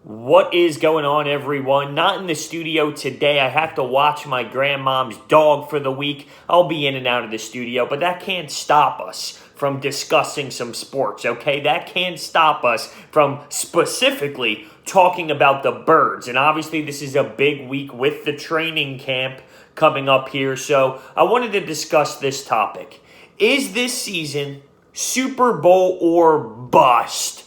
What is going on, everyone? Not in the studio today. I have to watch my grandmom's dog for the week. I'll be in and out of the studio, but that can't stop us from discussing some sports, okay? That can't stop us from specifically talking about the birds. And obviously, this is a big week with the training camp coming up here, so I wanted to discuss this topic. Is this season Super Bowl or bust?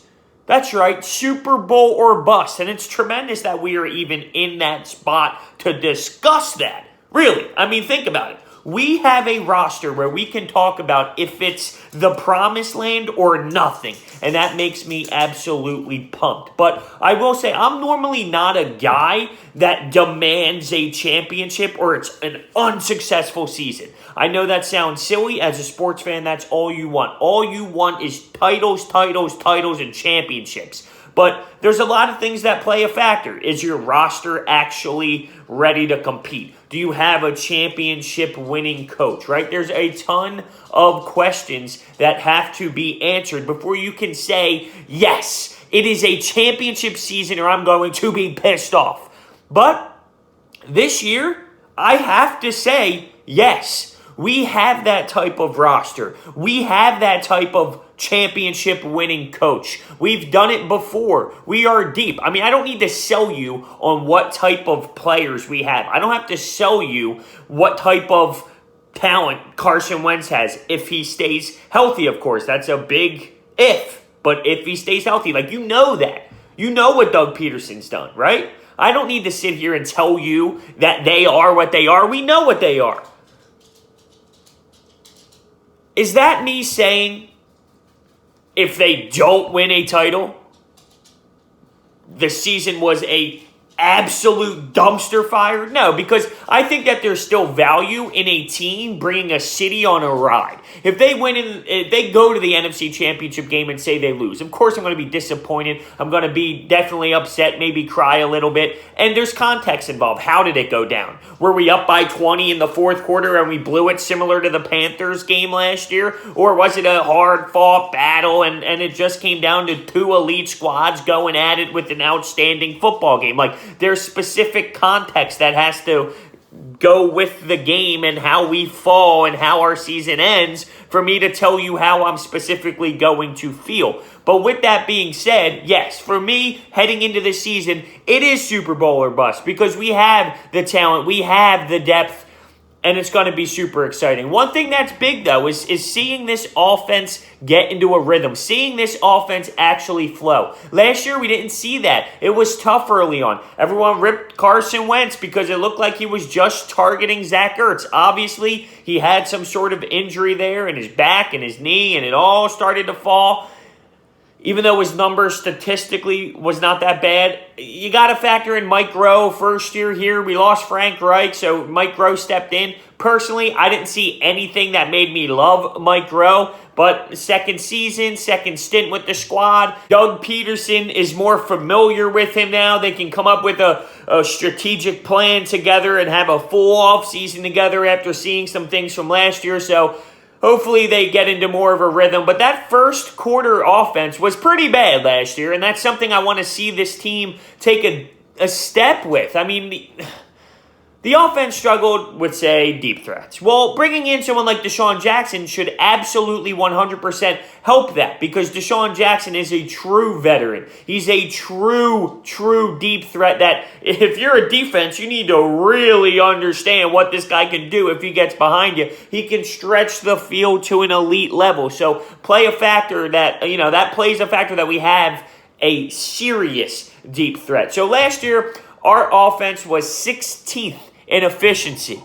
That's right, Super Bowl or bust. And it's tremendous that we are even in that spot to discuss that. Really, I mean, think about it. We have a roster where we can talk about if it's the promised land or nothing. And that makes me absolutely pumped. But I will say, I'm normally not a guy that demands a championship or it's an unsuccessful season. I know that sounds silly. As a sports fan, that's all you want. All you want is titles, and championships. But there's a lot of things that play a factor. Is your roster actually ready to compete? Do you have a championship-winning coach, right? There's a ton of questions that have to be answered before you can say, yes, it is a championship season or I'm going to be pissed off. But this year, I have to say, yes, we have that type of roster. We have that type of championship-winning coach. We've done it before. We are deep. I mean, I don't need to sell you on what type of players we have. I don't have to sell you what type of talent Carson Wentz has if he stays healthy, of course. That's a big if. But if he stays healthy, like, you know that. You know what Doug Peterson's done, right? I don't need to sit here and tell you that they are what they are. We know what they are. Is that me saying if they don't win a title, the season was a absolute dumpster fire? No, because I think that there's still value in a team bringing a city on a ride. If they win if they go to the NFC Championship game and say they lose, of course I'm going to be disappointed. I'm going to be definitely upset, maybe cry a little bit. And there's context involved. How did it go down? Were we up by 20 in the fourth quarter and we blew it similar to the Panthers game last year? Or was it a hard-fought battle and it just came down to two elite squads going at it with an outstanding football game? Like, there's specific context that has to go with the game and how we fall and how our season ends for me to tell you how I'm specifically going to feel. But with that being said, yes, for me, heading into this season, it is Super Bowl or bust because we have the talent, we have the depth, and it's going to be super exciting. One thing that's big, though, is seeing this offense get into a rhythm, seeing this offense actually flow. Last year, we didn't see that. It was tough early on. Everyone ripped Carson Wentz because it looked like he was just targeting Zach Ertz. Obviously, he had some sort of injury there in his back and his knee, and it all started to fall. Even though his numbers statistically was not that bad, you got to factor in Mike Rowe first year here. We lost Frank Reich, so Mike Rowe stepped in. Personally, I didn't see anything that made me love Mike Rowe, but second season, second stint with the squad. Doug Peterson is more familiar with him now. They can come up with a strategic plan together and have a full offseason together after seeing some things from last year, so hopefully they get into more of a rhythm. But that first quarter offense was pretty bad last year, and that's something I want to see this team take a step with. I mean, the offense struggled with, say, deep threats. Well, bringing in someone like Deshaun Jackson should absolutely 100% help that because Deshaun Jackson is a true veteran. He's a true deep threat that if you're a defense, you need to really understand what this guy can do if he gets behind you. He can stretch the field to an elite level. So that plays a factor that we have a serious deep threat. So last year, our offense was 16th in efficiency.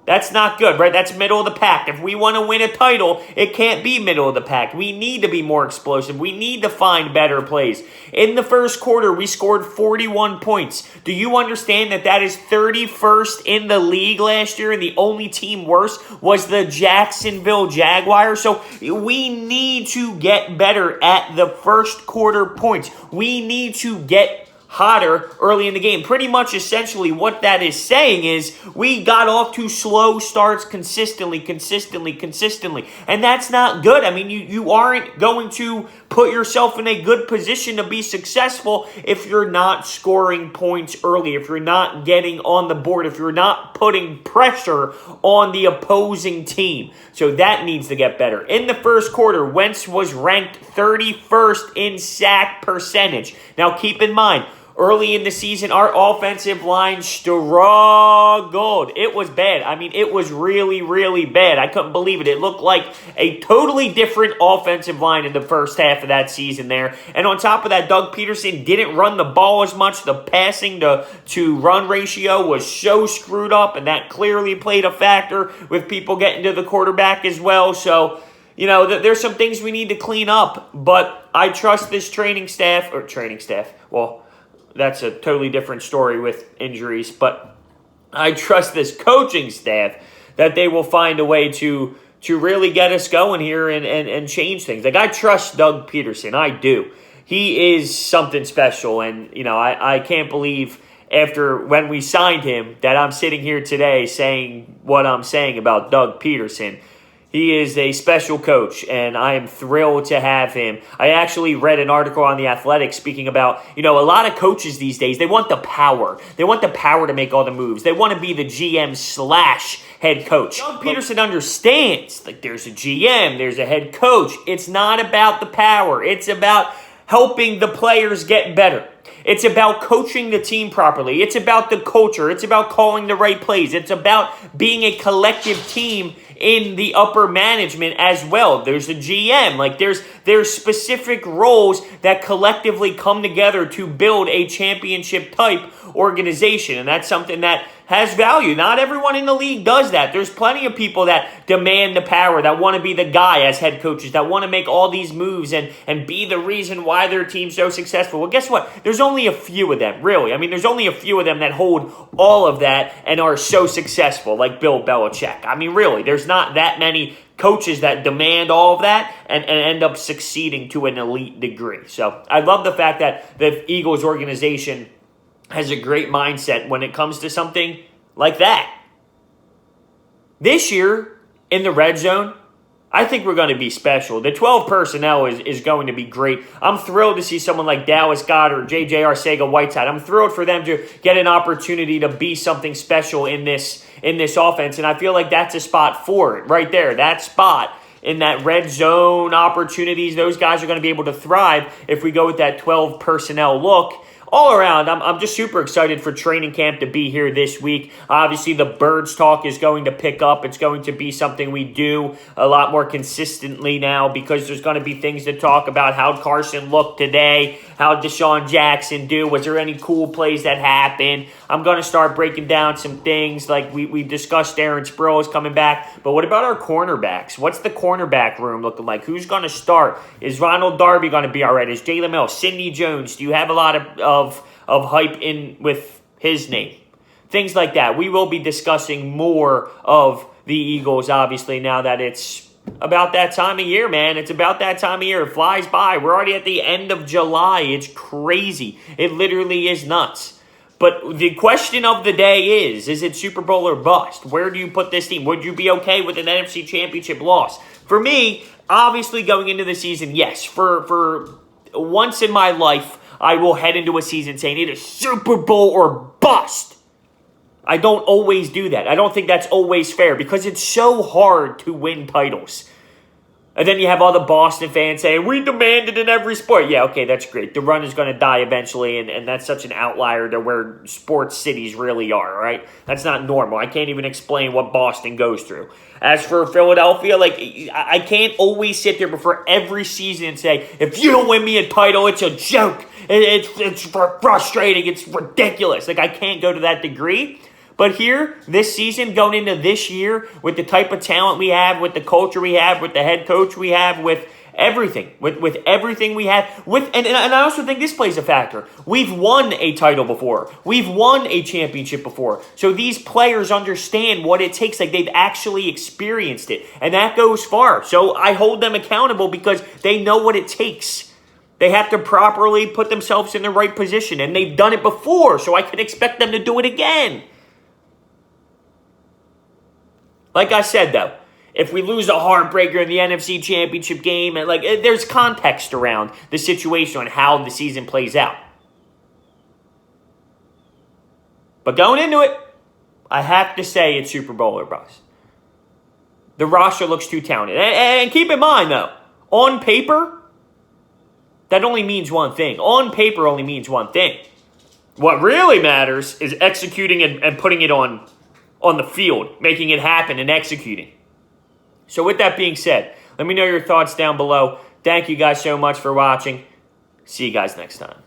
That's not good, right? That's middle of the pack. If we want to win a title, it can't be middle of the pack. We need to be more explosive. We need to find better plays. In the first quarter, we scored 41 points. Do you understand that is 31st in the league last year, and the only team worse was the Jacksonville Jaguars? So we need to get better at the first quarter points. We need to get hotter early in the game. Pretty much essentially what that is saying is we got off to slow starts consistently. And that's not good. I mean, you aren't going to put yourself in a good position to be successful if you're not scoring points early, if you're not getting on the board, if you're not putting pressure on the opposing team. So that needs to get better. In the first quarter, Wentz was ranked 31st in sack percentage. Now keep in mind, early in the season, our offensive line struggled. It was bad. I mean, it was really, really bad. I couldn't believe it. It looked like a totally different offensive line in the first half of that season there. And on top of that, Doug Peterson didn't run the ball as much. The passing to run ratio was so screwed up, and that clearly played a factor with people getting to the quarterback as well. So, there's some things we need to clean up, but I trust this training staff. Well, that's a totally different story with injuries, but I trust this coaching staff that they will find a way to really get us going here and change things. Like, I trust Doug Peterson. I do. He is something special, and, I can't believe after when we signed him that I'm sitting here today saying what I'm saying about Doug Peterson. He is a special coach, and I am thrilled to have him. I actually read an article on The Athletic speaking about, a lot of coaches these days, they want the power. They want the power to make all the moves. They want to be the GM/head coach. Doug Peterson understands, like, there's a GM, there's a head coach. It's not about the power. It's about helping the players get better. It's about coaching the team properly. It's about the culture. It's about calling the right plays. It's about being a collective team in the upper management as well. There's a GM. Like, there's specific roles that collectively come together to build a championship type organization. And that's something that has value. Not everyone in the league does that. There's plenty of people that demand the power, that want to be the guy as head coaches, that want to make all these moves and be the reason why their team's so successful. Well, guess what? There's only a few of them, really. I mean, there's only a few of them that hold all of that and are so successful, like Bill Belichick. I mean, really, there's not that many coaches that demand all of that and end up succeeding to an elite degree. So I love the fact that the Eagles organization has a great mindset when it comes to something like that. This year, in the red zone, I think we're going to be special. The 12 personnel is going to be great. I'm thrilled to see someone like Dallas Goedert, J.J. Arcega-Whiteside. I'm thrilled for them to get an opportunity to be something special in this offense, and I feel like that's a spot for it right there. That spot in that red zone opportunities, those guys are going to be able to thrive if we go with that 12 personnel look. All around, I'm just super excited for training camp to be here this week. Obviously, the Birds talk is going to pick up. It's going to be something we do a lot more consistently now because there's going to be things to talk about. How'd Carson look today? How'd Deshaun Jackson do? Was there any cool plays that happened? I'm going to start breaking down some things like we discussed. Aaron Sproles coming back. But what about our cornerbacks? What's the cornerback room looking like? Who's going to start? Is Ronald Darby going to be all right? Is Jalen Mills? Sidney Jones? Do you have a lot of hype in with his name? Things like that. We will be discussing more of the Eagles, obviously, now that it's about that time of year, man. It's about that time of year. It flies by. We're already at the end of July. It's crazy. It literally is nuts. But the question of the day is it Super Bowl or bust? Where do you put this team? Would you be okay with an NFC Championship loss? For me, obviously going into the season, yes. For once in my life, I will head into a season saying it is Super Bowl or bust. I don't always do that. I don't think that's always fair because it's so hard to win titles. And then you have all the Boston fans saying, we demand it in every sport. Yeah, okay, that's great. The run is going to die eventually, and that's such an outlier to where sports cities really are, right? That's not normal. I can't even explain what Boston goes through. As for Philadelphia, like, I can't always sit there before every season and say, if you don't win me a title, it's a joke. It's frustrating. It's ridiculous. Like, I can't go to that degree. But here, this season, going into this year, with the type of talent we have, with the culture we have, with the head coach we have, with everything, with everything we have, and I also think this plays a factor. We've won a title before. We've won a championship before. So these players understand what it takes. Like, they've actually experienced it. And that goes far. So I hold them accountable because they know what it takes. They have to properly put themselves in the right position, and they've done it before, so I can expect them to do it again. Like I said, though, if we lose a heartbreaker in the NFC Championship game, and there's context around the situation on how the season plays out. But going into it, I have to say it's Super Bowl or bust. The roster looks too talented. And keep in mind, though, on paper, that only means one thing. On paper only means one thing. What really matters is executing and putting it on the field, making it happen and executing. So with that being said, let me know your thoughts down below. Thank you guys so much for watching. See you guys next time.